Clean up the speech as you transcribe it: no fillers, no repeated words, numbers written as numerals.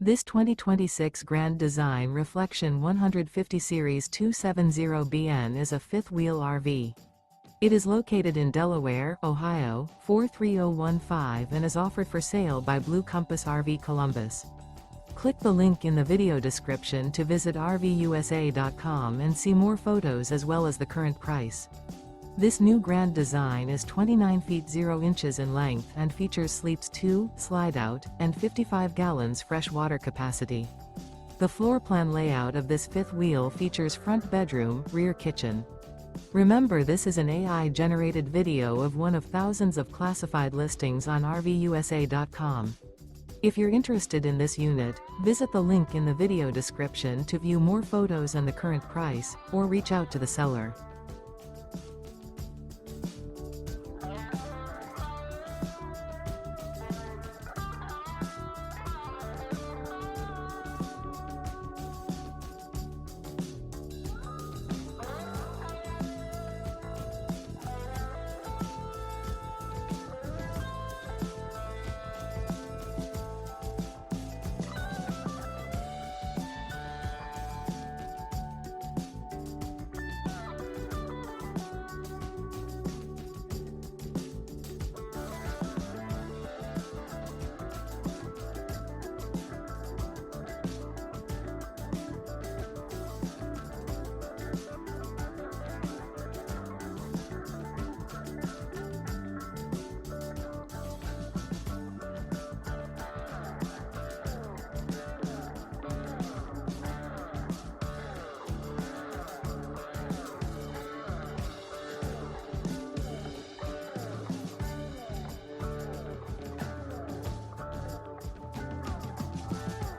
This 2026 Grand Design Reflection 150 Series 270BN is a fifth-wheel RV. It is located in Delaware, Ohio, 43015 and is offered for sale by Blue Compass RV Columbus. Click the link in the video description to visit RVUSA.com and see more photos as well as the current price. This new Grand Design is 29 feet 0 inches in length and features Sleeps 2, Slideout, and 55 gallons fresh water capacity. The floor plan layout of this fifth wheel features front bedroom, rear kitchen. Remember, this is an AI-generated video of one of thousands of classified listings on RVUSA.com. If you're interested in this unit, visit the link in the video description to view more photos and the current price, or reach out to the seller.